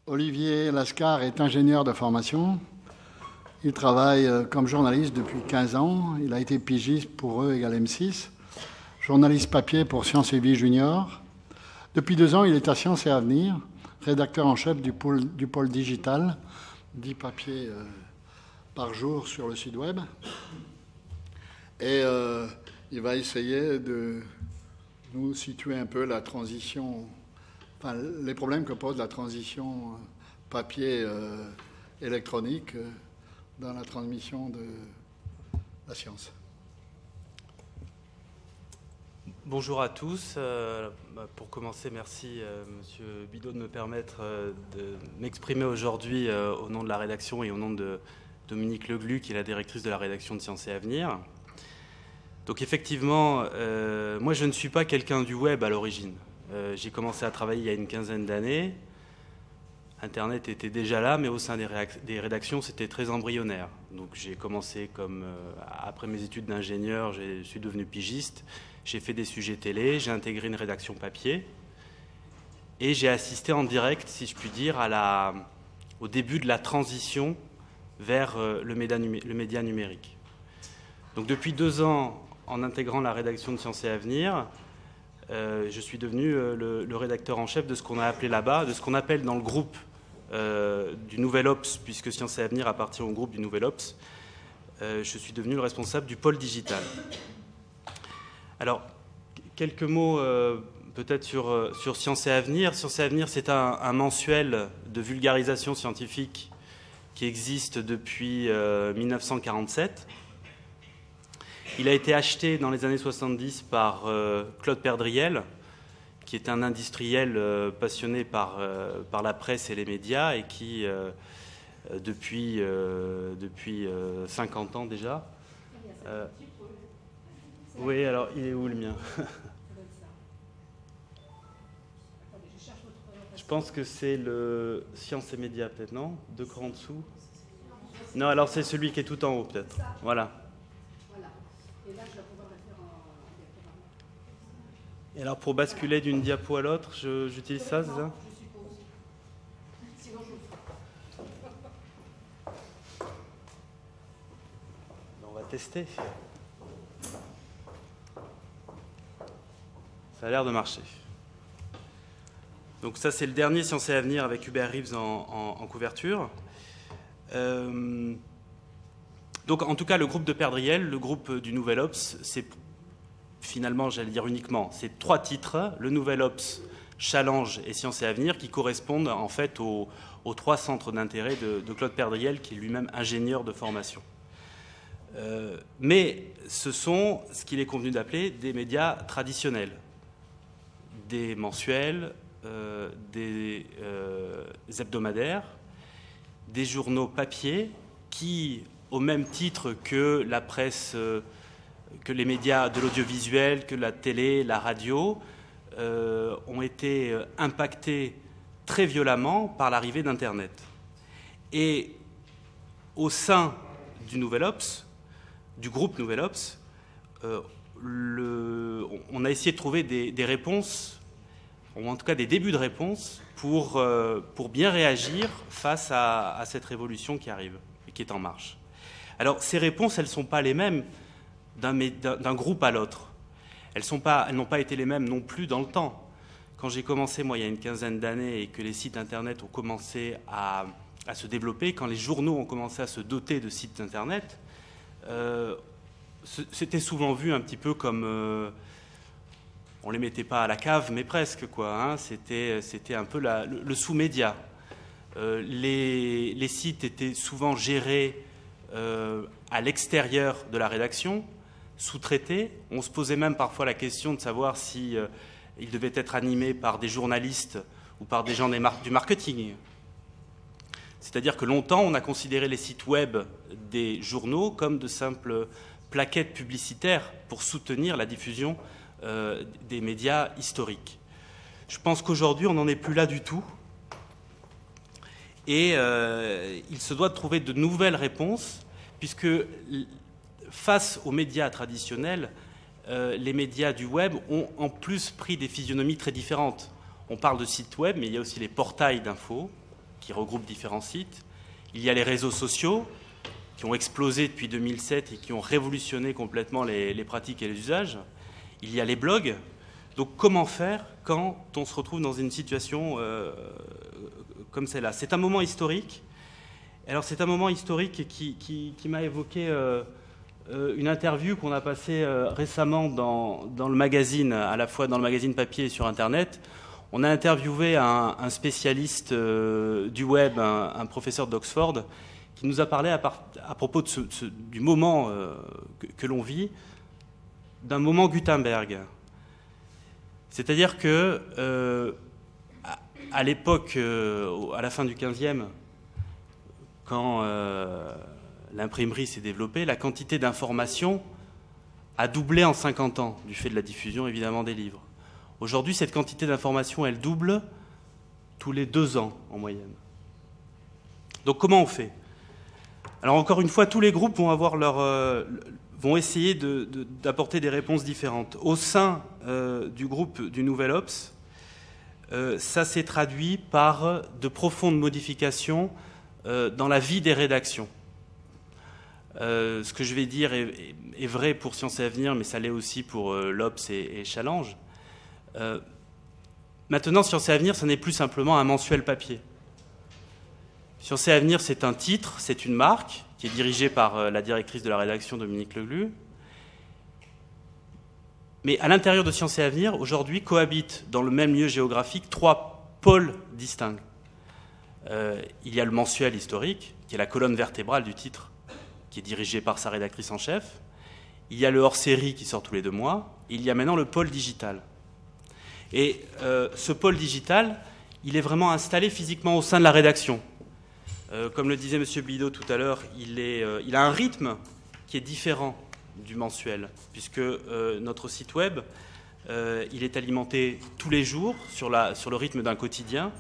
Olivier Lascar est ingénieur de formation. Il travaille comme journaliste depuis 15 ans. Il a été pigiste pour eux égale M6, journaliste papier pour Sciences et Vie Junior. Depuis 2 ans, il est à Sciences et Avenir, rédacteur en chef du pôle digital, 10 papiers par jour sur le site web. Et il va essayer de nous situer un peu la transition, enfin, les problèmes que pose la transition papier électronique dans la transmission de la science. Bonjour à tous. Pour commencer, merci Monsieur Bidot de me permettre de m'exprimer aujourd'hui au nom de la rédaction et au nom de Dominique Leglu, qui est la directrice de la rédaction de Sciences et Avenir. Donc effectivement, moi je ne suis pas quelqu'un du web à l'origine. J'ai commencé à travailler il y a une quinzaine d'années. Internet était déjà là, mais au sein des rédactions, c'était très embryonnaire. Donc j'ai commencé après mes études d'ingénieur, je suis devenu pigiste. J'ai fait des sujets télé, j'ai intégré une rédaction papier et j'ai assisté en direct, si je puis dire, au début de la transition vers le média numérique. Donc depuis 2 ans, en intégrant la rédaction de Sciences et Avenir, je suis devenu le rédacteur en chef de ce qu'on a appelé là-bas, de ce qu'on appelle dans le groupe du Nouvel Ops, puisque Sciences et Avenir appartient au groupe du Nouvel Ops. Je suis devenu le responsable du pôle digital. Alors, quelques mots peut-être sur Sciences et Avenir. Sciences et Avenir, c'est un mensuel de vulgarisation scientifique qui existe depuis 1947. Il a été acheté dans les années 70 par Claude Perdriel, qui est un industriel passionné par la presse et les médias et qui, depuis 50 ans déjà... oui, alors il est où le mien? Je pense que c'est le Sciences et Médias, peut-être, non? 2 crans en dessous? Non, alors c'est celui qui est tout en haut, peut-être. Voilà. Et alors pour basculer d'une diapo à l'autre, j'utilise ça, c'est ça? On va tester. Ça a l'air de marcher. Donc ça, c'est le dernier Sciences et Avenir avec Hubert Reeves en couverture. Donc en tout cas, le groupe de Perdriel, le groupe du Nouvel Ops, c'est finalement, j'allais dire uniquement, c'est 3 titres, le Nouvel Ops, Challenge et Sciences et Avenir, qui correspondent en fait aux 3 centres d'intérêt de Claude Perdriel, qui est lui-même ingénieur de formation. Mais ce sont ce qu'il est convenu d'appeler des médias traditionnels, des mensuels, des hebdomadaires, des journaux papier qui, au même titre que la presse, que les médias de l'audiovisuel, que la télé, la radio, ont été impactés très violemment par l'arrivée d'Internet. Et au sein du Nouvel Ops, du groupe Nouvel Ops, on a essayé de trouver des réponses, ou en tout cas des débuts de réponses, pour bien réagir face à cette révolution qui arrive et qui est en marche. Alors ces réponses, elles ne sont pas les mêmes d'un groupe à l'autre. Elles n'ont pas été les mêmes non plus dans le temps. Quand j'ai commencé, moi, il y a une quinzaine d'années, et que les sites Internet ont commencé à se développer, quand les journaux ont commencé à se doter de sites Internet, c'était souvent vu un petit peu comme... on ne les mettait pas à la cave, mais presque, quoi. Hein. C'était un peu le sous-média. Les sites étaient souvent gérés à l'extérieur de la rédaction, sous-traités. On se posait même parfois la question de savoir si ils devaient être animés par des journalistes ou par des gens du marketing. C'est-à-dire que longtemps, on a considéré les sites web des journaux comme de simples plaquettes publicitaires pour soutenir la diffusion des médias historiques. Je pense qu'aujourd'hui, on n'en est plus là du tout. Et il se doit de trouver de nouvelles réponses, puisque face aux médias traditionnels, les médias du web ont en plus pris des physionomies très différentes. On parle de sites web, mais il y a aussi les portails d'infos, qui regroupe différents sites. Il y a les réseaux sociaux qui ont explosé depuis 2007 et qui ont révolutionné complètement les pratiques et les usages. Il y a les blogs. Donc comment faire quand on se retrouve dans une situation comme celle-là? C'est un moment historique. Alors c'est un moment historique qui m'a évoqué une interview qu'on a passée récemment dans le magazine, à la fois dans le magazine papier et sur Internet. On a interviewé un spécialiste du web, un professeur d'Oxford, qui nous a parlé à propos du moment que l'on vit, d'un moment Gutenberg. C'est-à-dire que à l'époque, à la fin du XVe, quand l'imprimerie s'est développée, la quantité d'informations a doublé en 50 ans, du fait de la diffusion évidemment des livres. Aujourd'hui, cette quantité d'informations, elle double tous les 2 ans en moyenne. Donc comment on fait? Alors encore une fois, tous les groupes vont essayer d'apporter des réponses différentes. Au sein du groupe du Nouvel Obs, ça s'est traduit par de profondes modifications dans la vie des rédactions. Ce que je vais dire est vrai pour Sciences et Avenir, mais ça l'est aussi pour l'Obs et Challenge. Maintenant, Sciences et Avenir, ce n'est plus simplement un mensuel papier. Sciences et Avenir, c'est un titre, c'est une marque qui est dirigée par la directrice de la rédaction, Dominique Leglu. Mais à l'intérieur de Sciences et Avenir, aujourd'hui, cohabitent dans le même lieu géographique 3 pôles distincts. Il y a le mensuel historique, qui est la colonne vertébrale du titre, qui est dirigée par sa rédactrice en chef. Il y a le hors-série qui sort tous les 2 mois. Et il y a maintenant le pôle digital. Et ce pôle digital, il est vraiment installé physiquement au sein de la rédaction. Comme le disait M. Bidault tout à l'heure, il a un rythme qui est différent du mensuel, puisque notre site web, il est alimenté tous les jours sur le rythme d'un quotidien.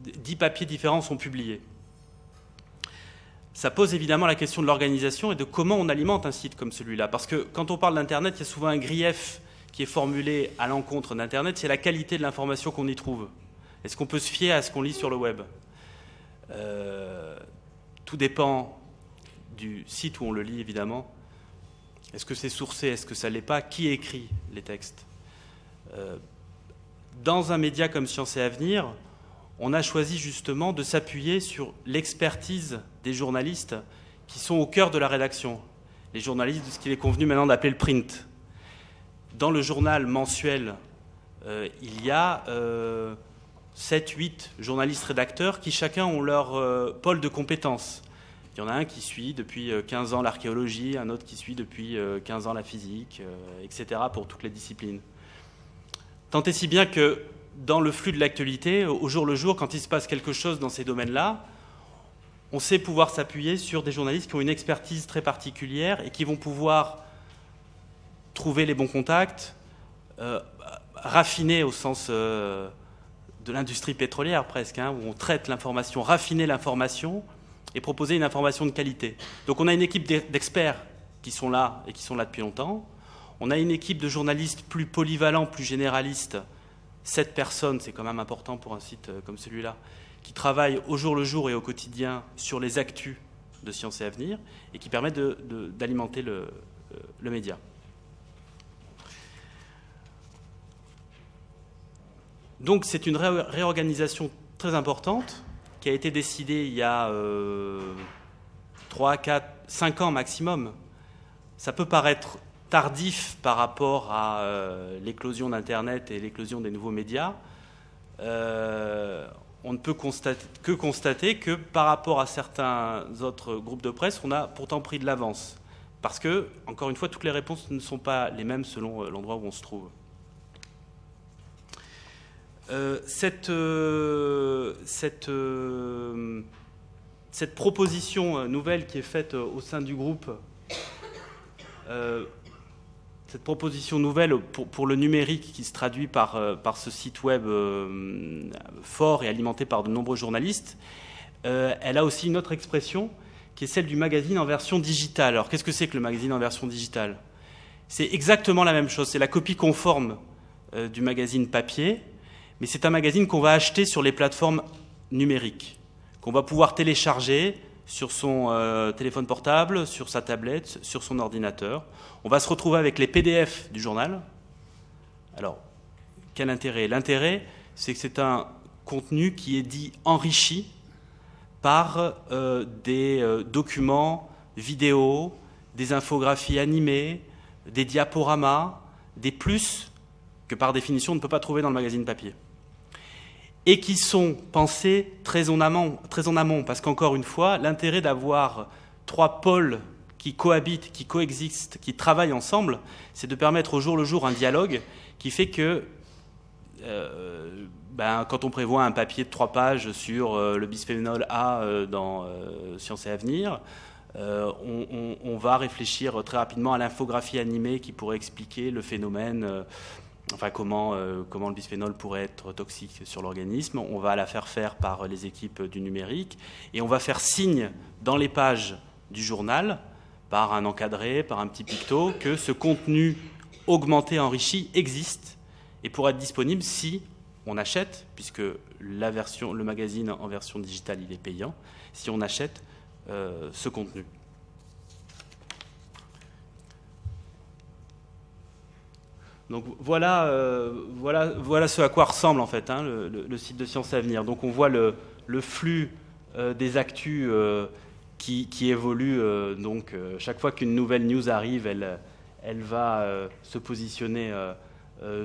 10 papiers différents sont publiés. Ça pose évidemment la question de l'organisation et de comment on alimente un site comme celui-là. Parce que quand on parle d'Internet, il y a souvent un grief qui est formulé à l'encontre d'Internet, c'est la qualité de l'information qu'on y trouve. Est-ce qu'on peut se fier à ce qu'on lit sur le web? Tout dépend du site où on le lit, évidemment. Est-ce que c'est sourcé? Est-ce que ça ne l'est pas? Qui écrit les textes? Dans un média comme Sciences et Avenir, on a choisi justement de s'appuyer sur l'expertise des journalistes qui sont au cœur de la rédaction. Les journalistes de ce qu'il est convenu maintenant d'appeler le print. Dans le journal mensuel, il y a 7-8 journalistes rédacteurs qui chacun ont leur pôle de compétences. Il y en a un qui suit depuis 15 ans l'archéologie, un autre qui suit depuis 15 ans la physique, etc. pour toutes les disciplines. Tant et si bien que dans le flux de l'actualité, au jour le jour, quand il se passe quelque chose dans ces domaines-là, on sait pouvoir s'appuyer sur des journalistes qui ont une expertise très particulière et qui vont pouvoir trouver les bons contacts, raffiner au sens de l'industrie pétrolière presque, hein, où on traite l'information, raffiner l'information et proposer une information de qualité. Donc on a une équipe d'experts qui sont là et qui sont là depuis longtemps. On a une équipe de journalistes plus polyvalents, plus généralistes. 7 personnes, c'est quand même important pour un site comme celui-là, qui travaillent au jour le jour et au quotidien sur les actus de Sciences et Avenir et qui permettent d'alimenter le média. Donc c'est une réorganisation très importante qui a été décidée il y a 3, 4, 5 ans maximum. Ça peut paraître tardif par rapport à l'éclosion d'Internet et l'éclosion des nouveaux médias. On ne peut que constater que par rapport à certains autres groupes de presse, on a pourtant pris de l'avance. Parce que, encore une fois, toutes les réponses ne sont pas les mêmes selon l'endroit où on se trouve. Cette proposition nouvelle qui est faite au sein du groupe, cette proposition nouvelle pour le numérique qui se traduit par ce site web fort et alimenté par de nombreux journalistes, elle a aussi une autre expression qui est celle du magazine en version digitale. Alors qu'est-ce que c'est que le magazine en version digitale? C'est exactement la même chose, c'est la copie conforme du magazine papier, mais c'est un magazine qu'on va acheter sur les plateformes numériques, qu'on va pouvoir télécharger sur son téléphone portable, sur sa tablette, sur son ordinateur. On va se retrouver avec les PDF du journal. Alors, quel intérêt? L'intérêt, c'est que c'est un contenu qui est dit enrichi par des documents, vidéos, des infographies animées, des diaporamas, des plus que par définition on ne peut pas trouver dans le magazine papier. Et qui sont pensés très en amont, parce qu'encore une fois, l'intérêt d'avoir 3 pôles qui cohabitent, qui coexistent, qui travaillent ensemble, c'est de permettre au jour le jour un dialogue qui fait que quand on prévoit un papier de 3 pages sur le bisphénol A dans Sciences et Avenir, on va réfléchir très rapidement à l'infographie animée qui pourrait expliquer le phénomène, comment le bisphénol pourrait être toxique sur l'organisme. On va la faire par les équipes du numérique et on va faire signe dans les pages du journal, par un encadré, par un petit picto, que ce contenu augmenté, enrichi existe et pourra être disponible si on achète, puisque le magazine en version digitale il est payant, si on achète ce contenu. Donc voilà ce à quoi ressemble en fait le site de Sciences et Avenir. Donc on voit le flux des actus qui évolue. Chaque fois qu'une nouvelle news arrive, elle va se positionner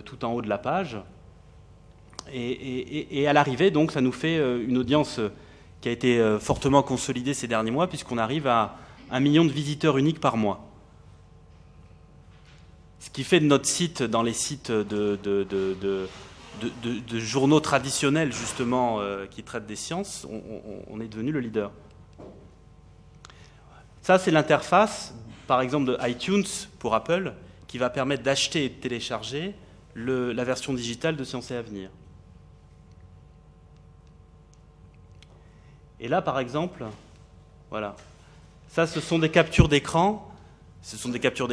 tout en haut de la page. Et à l'arrivée, donc, ça nous fait une audience qui a été fortement consolidée ces derniers mois, puisqu'on arrive à 1 million de visiteurs uniques par mois. Ce qui fait de notre site, dans les sites de journaux traditionnels, justement, qui traitent des sciences, on est devenu le leader. Ça, c'est l'interface, par exemple, de iTunes pour Apple, qui va permettre d'acheter et de télécharger la version digitale de Sciences et Avenir. Et là, par exemple, voilà. Ça, ce sont des captures d'écran. Ce sont des captures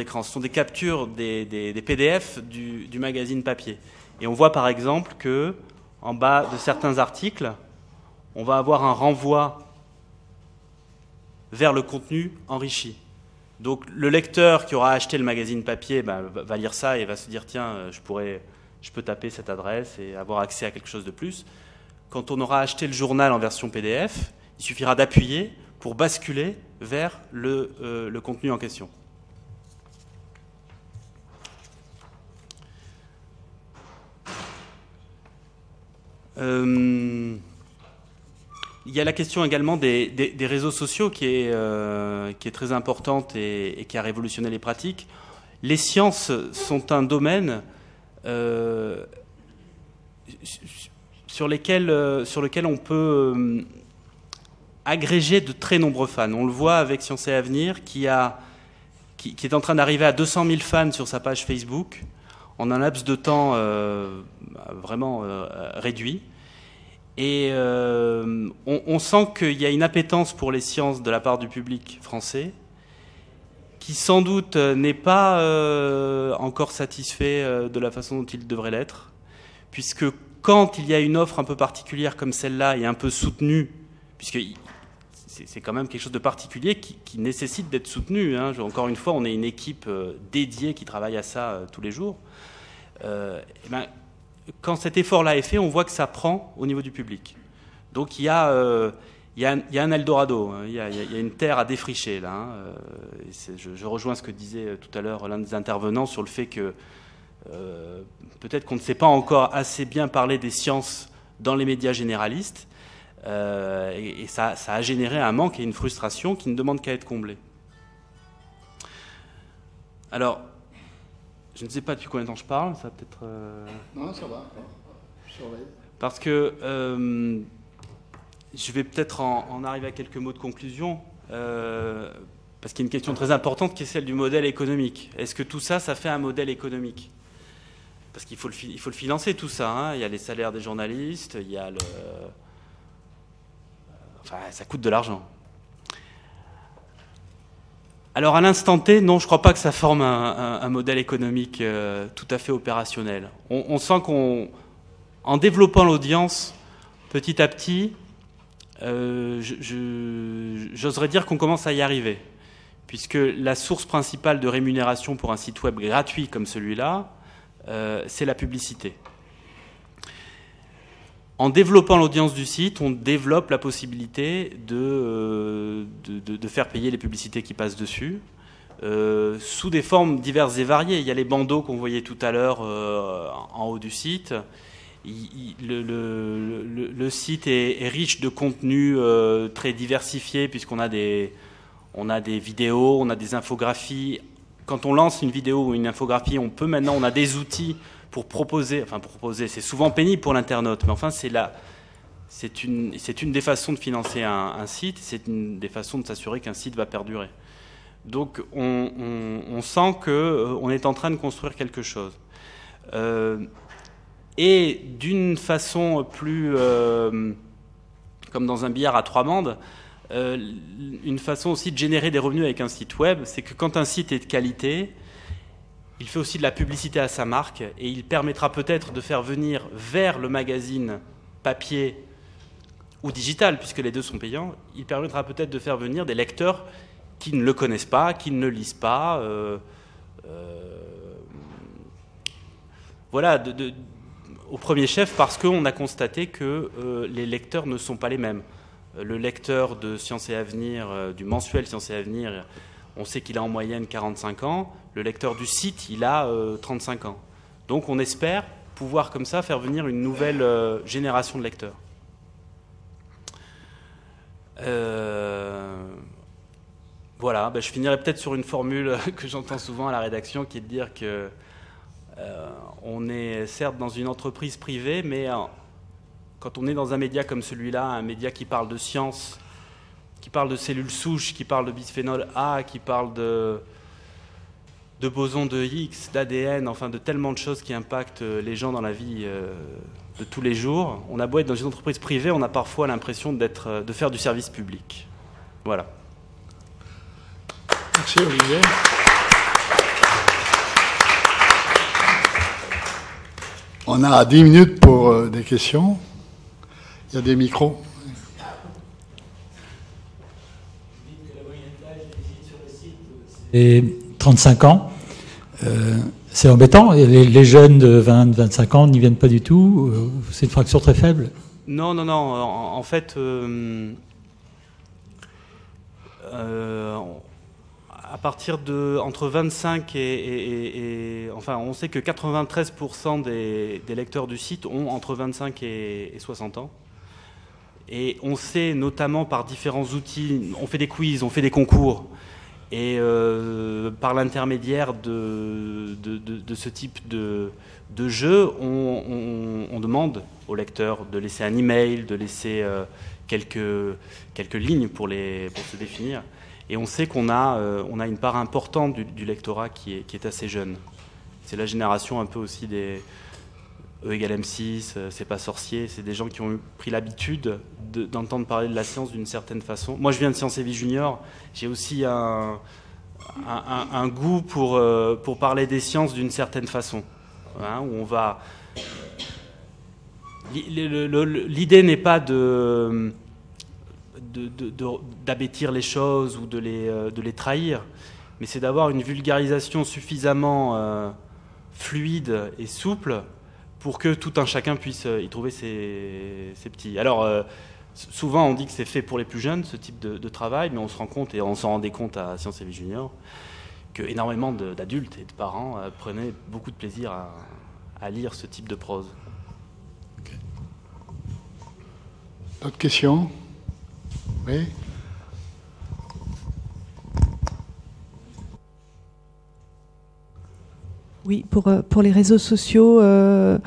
des PDF du magazine papier. Et on voit, par exemple, que en bas de certains articles, on va avoir un renvoi vers le contenu enrichi. Donc, le lecteur qui aura acheté le magazine papier va lire ça et va se dire « Tiens, je peux taper cette adresse et avoir accès à quelque chose de plus ». Quand on aura acheté le journal en version PDF, il suffira d'appuyer pour basculer vers le contenu en question. Il y a la question également des réseaux sociaux qui est très importante et qui a révolutionné les pratiques. Les sciences sont un domaine sur lequel on peut agréger de très nombreux fans. On le voit avec Sciences et Avenir qui est en train d'arriver à 200 000 fans sur sa page Facebook en un laps de temps vraiment réduit. Et on sent qu'il y a une appétence pour les sciences de la part du public français qui sans doute n'est pas encore satisfait de la façon dont il devrait l'être, puisque quand il y a une offre un peu particulière comme celle-là et un peu soutenue, puisque c'est quand même quelque chose de particulier qui nécessite d'être soutenu. Encore une fois, on est une équipe dédiée qui travaille à ça tous les jours. Quand cet effort-là est fait, on voit que ça prend au niveau du public. Donc il y a un Eldorado, il y a une terre à défricher là. Je rejoins ce que disait tout à l'heure l'un des intervenants sur le fait que peut-être qu'on ne sait pas encore assez bien parler des sciences dans les médias généralistes. Et ça a généré un manque et une frustration qui ne demandent qu'à être comblés. Alors, je ne sais pas depuis combien de temps je parle, ça peut-être... Non, ça va, je surveille. Parce que je vais peut-être en arriver à quelques mots de conclusion, parce qu'il y a une question très importante qui est celle du modèle économique. Est-ce que tout ça, ça fait un modèle économique ? Parce qu'il faut le financer tout ça, Il y a les salaires des journalistes, il y a ça coûte de l'argent. Alors à l'instant T, non, je ne crois pas que ça forme un modèle économique tout à fait opérationnel. On sent En développant l'audience, petit à petit, j'oserais dire qu'on commence à y arriver, puisque la source principale de rémunération pour un site web gratuit comme celui-là, c'est la publicité. En développant l'audience du site, on développe la possibilité de faire payer les publicités qui passent dessus, sous des formes diverses et variées. Il y a les bandeaux qu'on voyait tout à l'heure en haut du site. Le site est riche de contenus très diversifiés, puisqu'on a des vidéos, on a des infographies. Quand on lance une vidéo ou une infographie, on a des outils pour proposer, c'est souvent pénible pour l'internaute, mais enfin c'est une des façons de financer un site, c'est une des façons de s'assurer qu'un site va perdurer. Donc on sent qu'on est en train de construire quelque chose. Et d'une façon plus, comme dans un billard à 3 bandes, une façon aussi de générer des revenus avec un site web, c'est que quand un site est de qualité, il fait aussi de la publicité à sa marque et il permettra peut-être de faire venir vers le magazine papier ou digital, puisque les deux sont payants, il permettra peut-être de faire venir des lecteurs qui ne le connaissent pas, qui ne le lisent pas. Voilà, au premier chef, parce qu'on a constaté que les lecteurs ne sont pas les mêmes. Le lecteur de Sciences et Avenir, du mensuel Sciences et Avenir, on sait qu'il a en moyenne 45 ans. Le lecteur du site, il a 35 ans. Donc on espère pouvoir comme ça faire venir une nouvelle génération de lecteurs. Voilà, je finirai peut-être sur une formule que j'entends souvent à la rédaction, qui est de dire que on est certes dans une entreprise privée, mais quand on est dans un média comme celui-là, un média qui parle de science, qui parle de cellules souches, qui parle de bisphénol A, qui parle de bosons de Higgs, d'ADN, enfin de tellement de choses qui impactent les gens dans la vie de tous les jours. On a beau être dans une entreprise privée, on a parfois l'impression de faire du service public. Voilà. Merci Olivier. On a 10 minutes pour des questions. Il y a des micros. Et 35 ans, c'est embêtant. Les jeunes de 20-25 ans n'y viennent pas du tout. C'est une fraction très faible. Non. En fait, à partir de entre 25 enfin, on sait que 93% des lecteurs du site ont entre 25 et 60 ans. Et on sait notamment par différents outils, on fait des quiz, on fait des concours. Et par l'intermédiaire de ce type de jeu, on demande aux lecteurs de laisser un email, de laisser quelques lignes pour se définir. Et on sait qu'on a une part importante du lectorat qui est assez jeune. C'est la génération un peu aussi des E égale M6, c'est pas sorcier, c'est des gens qui ont pris l'habitude d'entendre parler de la science d'une certaine façon. Moi, je viens de Sciences et Vie Junior, j'ai aussi un goût pour parler des sciences d'une certaine façon, hein, où on va... L'idée n'est pas d'abêtir les choses ou de les trahir, mais c'est d'avoir une vulgarisation suffisamment fluide et souple pour que tout un chacun puisse y trouver ses petits. Alors, souvent on dit que c'est fait pour les plus jeunes, ce type de travail, mais on se rend compte, et on s'en rendait compte à Sciences et Vie Junior, que énormément d'adultes et de parents prenaient beaucoup de plaisir à lire ce type de prose. Okay. D'autres questions? Oui. Oui, pour les réseaux sociaux, en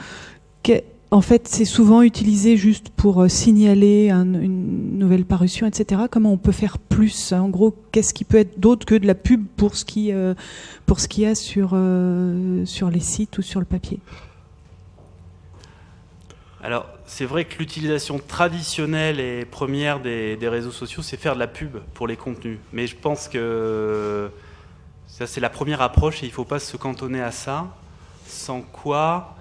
fait, c'est souvent utilisé juste pour signaler une nouvelle parution, etc. Comment on peut faire plus? En gros, qu'est-ce qui peut être d'autre que de la pub pour ce qu'il y a sur les sites ou sur le papier? Alors, c'est vrai que l'utilisation traditionnelle et première des réseaux sociaux, c'est faire de la pub pour les contenus. Mais je pense que ça, c'est la première approche et il ne faut pas se cantonner à ça, sans quoi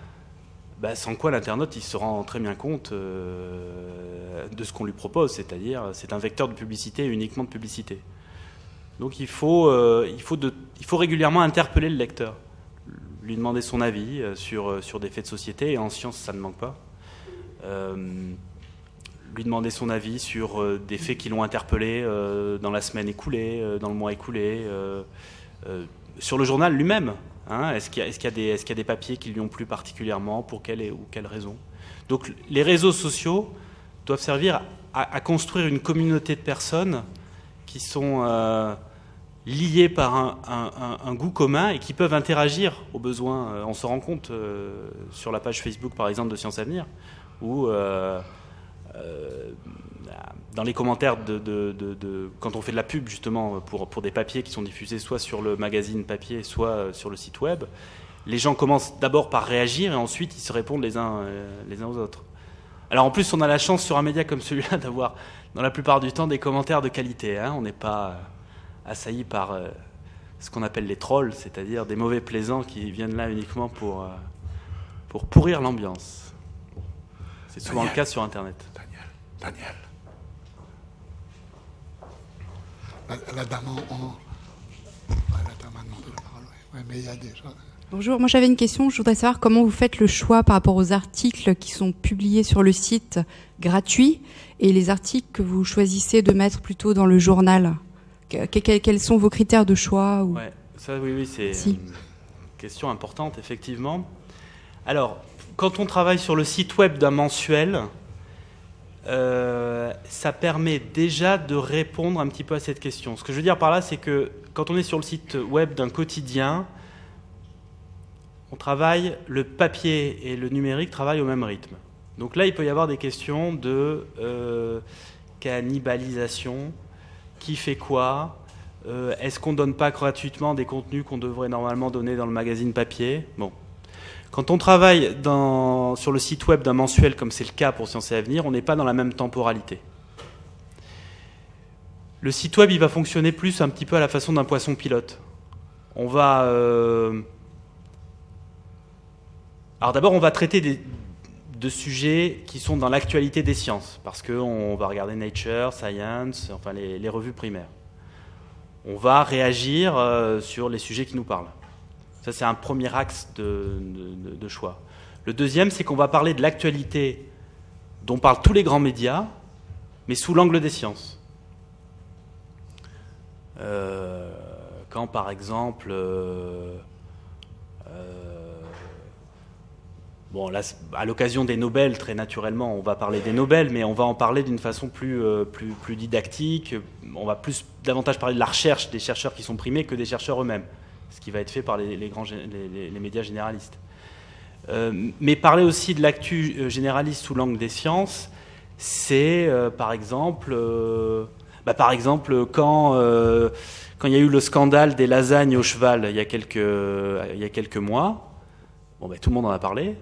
sans quoi l'internaute il se rend très bien compte de ce qu'on lui propose, c'est-à-dire c'est un vecteur de publicité, uniquement de publicité. Donc il faut régulièrement interpeller le lecteur, lui demander son avis sur des faits de société, et en science ça ne manque pas. Lui demander son avis sur des faits qui l'ont interpellé dans la semaine écoulée, dans le mois écoulé, sur le journal lui-même. Hein, est-ce qu'il y a des papiers qui lui ont plu particulièrement, pour quelle ou quelle raison? Donc les réseaux sociaux doivent servir à construire une communauté de personnes qui sont liées par un goût commun et qui peuvent interagir au besoin. On se rend compte sur la page Facebook par exemple de Sciences Avenir, où dans les commentaires quand on fait de la pub justement pour des papiers qui sont diffusés soit sur le magazine papier, soit sur le site web, les gens commencent d'abord par réagir et ensuite ils se répondent les uns aux autres. Alors en plus on a la chance sur un média comme celui-là d'avoir dans la plupart du temps des commentaires de qualité. Hein. On n'est pas assailli par ce qu'on appelle les trolls, c'est-à-dire des mauvais plaisants qui viennent là uniquement pour pourrir l'ambiance. C'est souvent le cas sur Internet. Daniel. La dame la dame a demandé la parole. Oui, mais il y a déjà... Bonjour, moi j'avais une question. Je voudrais savoir comment vous faites le choix par rapport aux articles qui sont publiés sur le site gratuit et les articles que vous choisissez de mettre plutôt dans le journal. Quels sont vos critères de choix ou... Ouais, ça, oui, c'est une question importante, effectivement. Alors, quand on travaille sur le site web d'un mensuel, ça permet déjà de répondre un petit peu à cette question. Ce que je veux dire par là, c'est que quand on est sur le site web d'un quotidien, on travaille, le papier et le numérique travaillent au même rythme. Donc là, il peut y avoir des questions de cannibalisation, qui fait quoi, est-ce qu'on ne donne pas gratuitement des contenus qu'on devrait normalement donner dans le magazine papier? Bon. Quand on travaille sur le site web d'un mensuel, comme c'est le cas pour Sciences et Avenir, on n'est pas dans la même temporalité. Le site web, il va fonctionner plus un petit peu à la façon d'un poisson pilote. On va... Alors d'abord, on va traiter de sujets qui sont dans l'actualité des sciences, parce qu'on va regarder Nature, Science, enfin les revues primaires. On va réagir sur les sujets qui nous parlent. Ça, c'est un premier axe de choix. Le deuxième, c'est qu'on va parler de l'actualité dont parlent tous les grands médias, mais sous l'angle des sciences. Quand, par exemple, bon, là, à l'occasion des Nobel, très naturellement, on va parler des Nobel, mais on va en parler d'une façon plus didactique. On va davantage parler de la recherche des chercheurs qui sont primés que des chercheurs eux-mêmes, ce qui va être fait par les médias généralistes. Mais parler aussi de l'actu généraliste sous l'angle des sciences, c'est par exemple quand il y a eu le scandale des lasagnes au cheval il y a quelques mois, tout le monde en a parlé.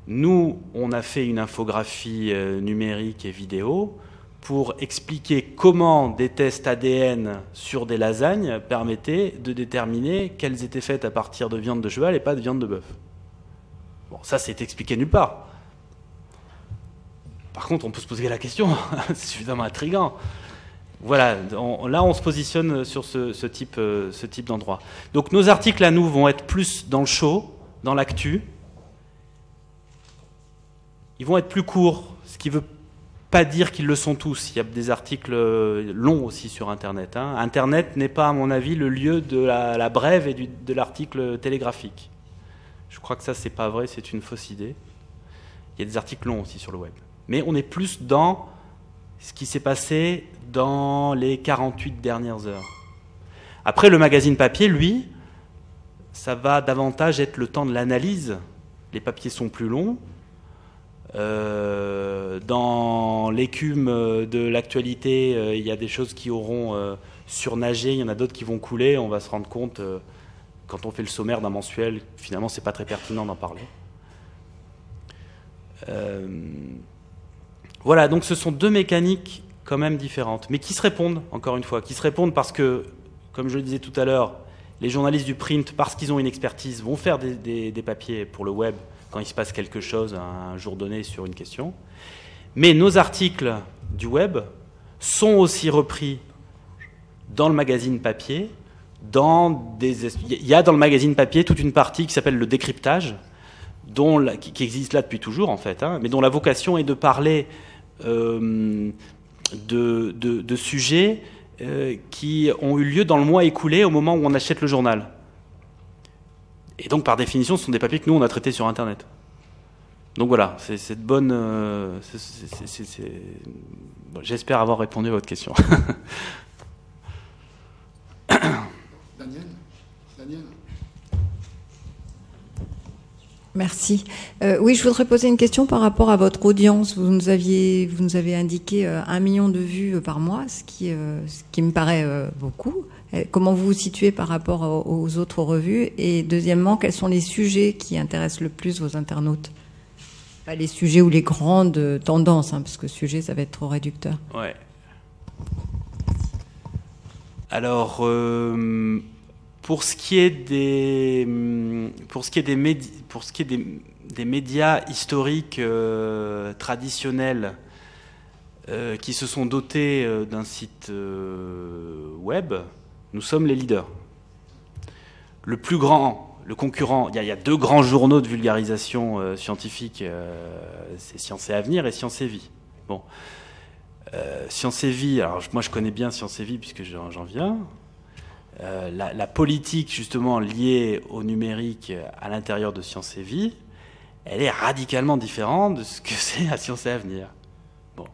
Nous, on a fait une infographie numérique et vidéo pour expliquer comment des tests ADN sur des lasagnes permettaient de déterminer qu'elles étaient faites à partir de viande de cheval et pas de viande de bœuf. Bon, ça, c'est expliqué nulle part. Par contre, on peut se poser la question, c'est suffisamment intriguant. Voilà, là, on se positionne sur ce type d'endroit. Donc, nos articles à nous vont être plus dans le show, dans l'actu. Ils vont être plus courts, ce qui ne veut pas dire qu'ils le sont tous. Il y a des articles longs aussi sur Internet. Hein. Internet n'est pas, à mon avis, le lieu de la brève et de l'article télégraphique. Je crois que ça, c'est pas vrai, c'est une fausse idée. Il y a des articles longs aussi sur le web. Mais on est plus dans ce qui s'est passé dans les 48 dernières heures. Après, le magazine papier, lui, ça va davantage être le temps de l'analyse. Les papiers sont plus longs. Dans l'écume de l'actualité, il y a des choses qui auront surnagé, il y en a d'autres qui vont couler. On va se rendre compte, quand on fait le sommaire d'un mensuel, finalement, c'est pas très pertinent d'en parler. Voilà, donc ce sont deux mécaniques quand même différentes, mais qui se répondent, encore une fois, qui se répondent parce que, comme je le disais tout à l'heure, les journalistes du print, parce qu'ils ont une expertise, vont faire des papiers pour le web quand il se passe quelque chose à un jour donné sur une question. Mais nos articles du web sont aussi repris dans le magazine papier. Il y a dans le magazine papier toute une partie qui s'appelle le décryptage, qui existe là depuis toujours en fait, mais dont la vocation est de parler de sujets qui ont eu lieu dans le mois écoulé au moment où on achète le journal. Et donc par définition, ce sont des papiers que nous on a traités sur Internet. Donc voilà, c'est cette bonne. Bon, j'espère avoir répondu à votre question. Daniel. Merci. Oui, je voudrais poser une question par rapport à votre audience. Vous nous avez indiqué 1 million de vues par mois, ce qui me paraît beaucoup. Comment vous vous situez par rapport aux autres revues? Et deuxièmement, quels sont les sujets qui intéressent le plus vos internautes? Pas les sujets ou les grandes tendances, parce que sujet, ça va être trop réducteur. Ouais. Alors, pour ce qui est des médias historiques traditionnels qui se sont dotés d'un site web, nous sommes les leaders. Le plus grand, le concurrent, il y a 2 grands journaux de vulgarisation scientifique, c'est Science et Avenir et Science et Vie. Bon. Science et Vie, alors moi je connais bien Science et Vie puisque j'en viens. La politique justement liée au numérique à l'intérieur de Science et Vie, elle est radicalement différente de ce que c'est à Science et Avenir. Bon.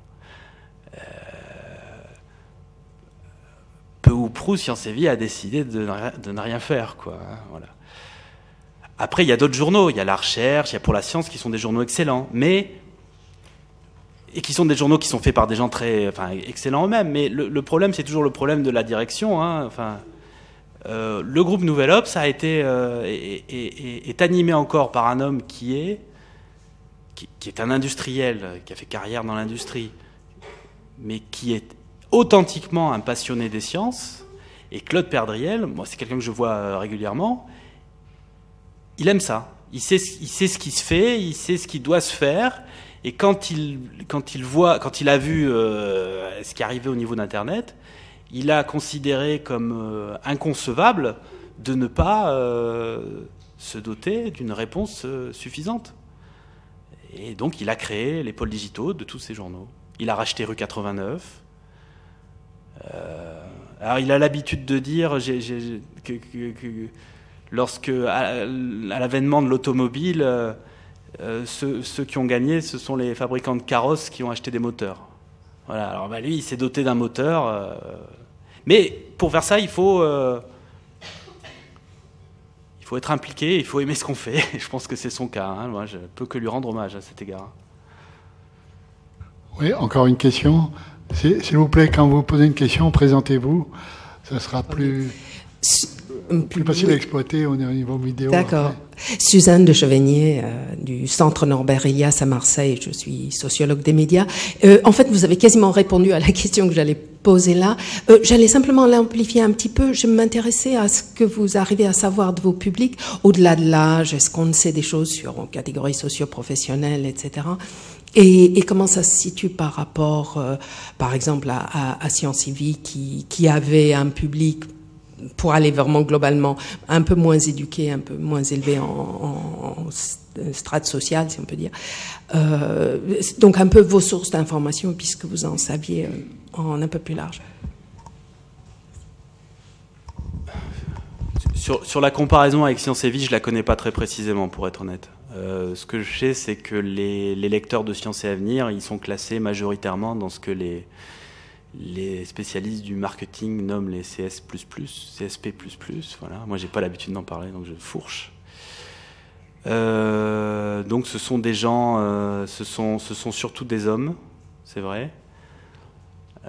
Peu ou prou, Science et Vie a décidé de ne rien faire, quoi. Voilà. Après, il y a d'autres journaux, il y a La Recherche, il y a Pour la Science qui sont des journaux excellents, et qui sont des journaux qui sont faits par des gens excellents eux-mêmes. Mais le problème, c'est toujours le problème de la direction. Le groupe Nouvel Obs est animé encore par un homme qui est un industriel, qui a fait carrière dans l'industrie, mais qui est authentiquement un passionné des sciences. Et Claude Perdriel, moi c'est quelqu'un que je vois régulièrement, il aime ça. Il sait ce qui se fait, il sait ce qui doit se faire. Et quand il a vu ce qui arrivait au niveau d'Internet, il a considéré comme inconcevable de ne pas se doter d'une réponse suffisante. Et donc il a créé les pôles digitaux de tous ces journaux. Il a racheté Rue 89. Alors il a l'habitude de dire que lorsque, à l'avènement de l'automobile, ceux qui ont gagné, ce sont les fabricants de carrosses qui ont acheté des moteurs. Voilà. Alors lui, il s'est doté d'un moteur. Mais pour faire ça, il faut être impliqué, il faut aimer ce qu'on fait. Je pense que c'est son cas. Moi, je ne peux que lui rendre hommage à cet égard. Oui, encore une question. S'il vous plaît, quand vous posez une question, présentez-vous. Ça sera plus facile à exploiter au niveau vidéo. D'accord. Après. Suzanne de Chevenier, du Centre Norbert Elias à Marseille. Je suis sociologue des médias. En fait, vous avez quasiment répondu à la question que j'allais poser là. J'allais simplement l'amplifier un petit peu. Je m'intéressais à ce que vous arrivez à savoir de vos publics, au-delà de l'âge. Est-ce qu'on sait des choses sur catégories socio-professionnelles, etc. Et comment ça se situe par rapport, par exemple, à Science et Vie, qui avait un public, pour aller vraiment globalement, un peu moins éduqué, un peu moins élevé en strate sociale, si on peut dire. Donc un peu vos sources d'information, puisque vous en saviez en un peu plus large. Sur la comparaison avec Science et Vie, je ne la connais pas très précisément, pour être honnête. Ce que je sais, c'est que les lecteurs de Science et Avenir, ils sont classés majoritairement dans ce que les spécialistes du marketing nomment les CSP++, voilà. Moi, j'ai pas l'habitude d'en parler, donc je fourche. Donc, ce sont des gens, ce sont surtout des hommes, c'est vrai.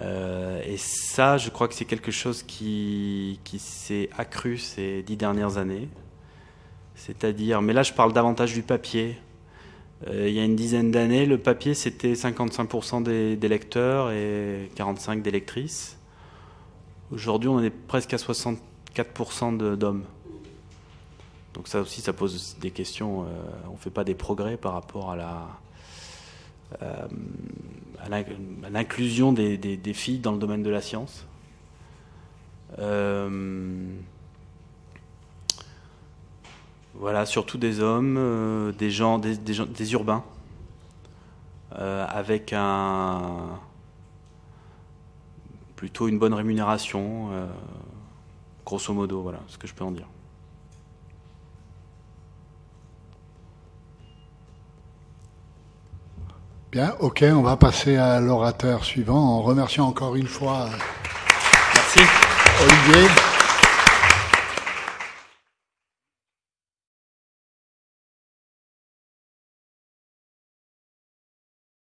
Et ça, je crois que c'est quelque chose qui s'est accru ces 10 dernières années. C'est-à-dire, mais là, je parle davantage du papier. Il y a une dizaine d'années, le papier, c'était 55% des lecteurs et 45% des lectrices. Aujourd'hui, on est presque à 64% d'hommes. Donc ça aussi, ça pose des questions. On ne fait pas des progrès par rapport à l'inclusion des filles dans le domaine de la science. Voilà, surtout des hommes, des urbains, avec plutôt une bonne rémunération, grosso modo, voilà ce que je peux en dire. Bien, ok, on va passer à l'orateur suivant en remerciant encore une fois Merci. Olivier.